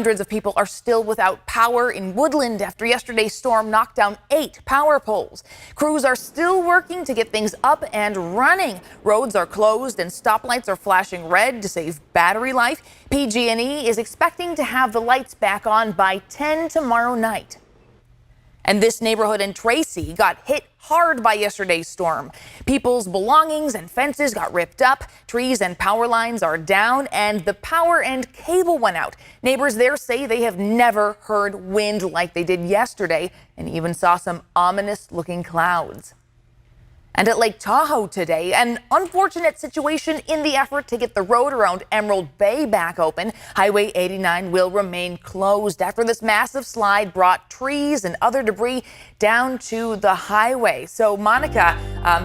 Hundreds of people are still without power in Woodland after yesterday's storm knocked down 8 power poles. Crews are still working to get things up and running. Roads are closed and stoplights are flashing red to save battery life. PG&E is expecting to have the lights back on by 10 tomorrow night. And this neighborhood in Tracy got hit hard by yesterday's storm. People's belongings and fences got ripped up, trees and power lines are down, and the power and cable went out. Neighbors there say they have never heard wind like they did yesterday and even saw some ominous-looking clouds. And at Lake Tahoe today, an unfortunate situation in the effort to get the road around Emerald Bay back open. Highway 89 will remain closed after this massive slide brought trees and other debris down to the highway. So, Monica,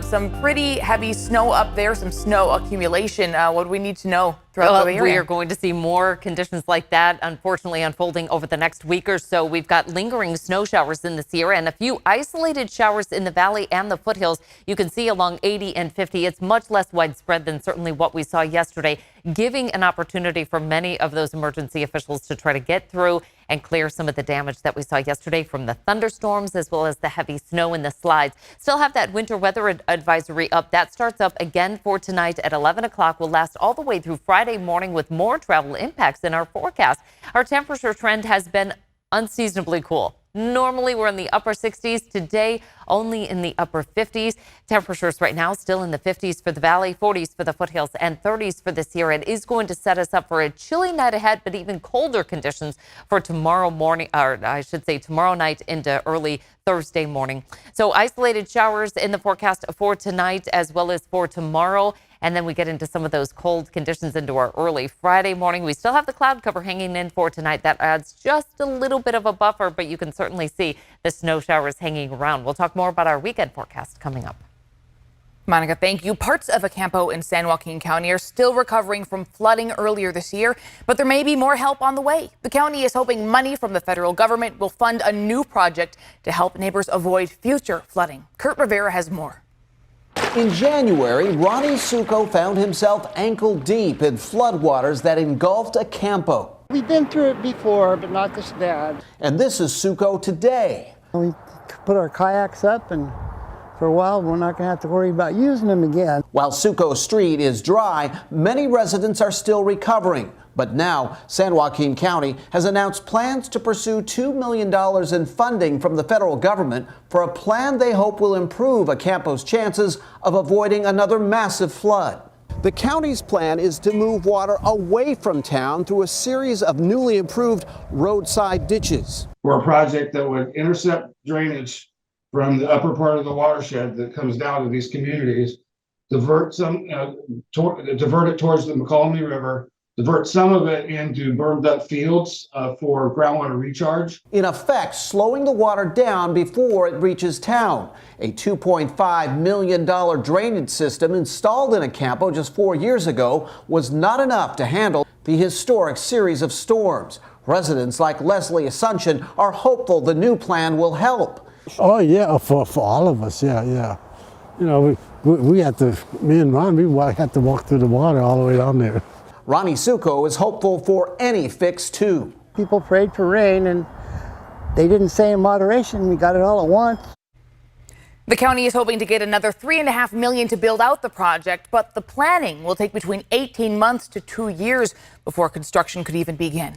some pretty heavy snow up there, some snow accumulation. What do we need to know throughout the area? We are going to see more conditions like that, unfortunately, unfolding over the next week or so. We've got lingering snow showers in the Sierra and a few isolated showers in the valley and the foothills. You can see along 80 and 50. It's much less widespread than certainly what we saw yesterday, giving an opportunity for many of those emergency officials to try to get through and clear some of the damage that we saw yesterday from the thunderstorms as well as the heavy snow and the slides. Still have that winter weather advisory up. That starts up again for tonight at 11 o'clock. Will last all the way through Friday morning with more travel impacts in our forecast. Our temperature trend has been unseasonably cool. Normally we're in the upper 60s. Today, only in the upper 50s. Temperatures right now still in the 50s for the valley, 40s for the foothills, and 30s for the Sierra. It is going to set us up for a chilly night ahead, but even colder conditions for tomorrow morning, or I should say tomorrow night into early Thursday morning. So isolated showers in the forecast for tonight as well as for tomorrow. And then we get into some of those cold conditions into our early Friday morning. We still have the cloud cover hanging in for tonight. That adds just a little bit of a buffer, but you can certainly see the snow showers hanging around. We'll talk more about our weekend forecast coming up. Monica, thank you. Parts of Ocampo in San Joaquin County are still recovering from flooding earlier this year, but there may be more help on the way. The county is hoping money from the federal government will fund a new project to help neighbors avoid future flooding. Kurt Rivera has more. In January, Ronnie Succo found himself ankle deep in floodwaters that engulfed Ocampo. We've been through it before, but not this bad. And this is Succo today. We put our kayaks up, and for a while, we're not going to have to worry about using them again. While Succo Street is dry, many residents are still recovering. But now, San Joaquin County has announced plans to pursue $2 million in funding from the federal government for a plan they hope will improve Ocampo's chances of avoiding another massive flood. The county's plan is to move water away from town through a series of newly improved roadside ditches. For a project that would intercept drainage from the upper part of the watershed that comes down to these communities, divert it towards the McCallum River, divert some of it into burned up fields for groundwater recharge. In effect, slowing the water down before it reaches town. A $2.5 million drainage system installed in Ocampo just 4 years ago was not enough to handle the historic series of storms. Residents like Leslie Asuncion are hopeful the new plan will help. Oh yeah, for all of us, yeah. You know, we had to, me and Ron, we had to walk through the water all the way down there. Ronnie Succo is hopeful for any fix, too. People prayed for rain, and they didn't say in moderation. We got it all at once. The county is hoping to get another $3.5 million to build out the project, but the planning will take between 18 months to 2 years before construction could even begin.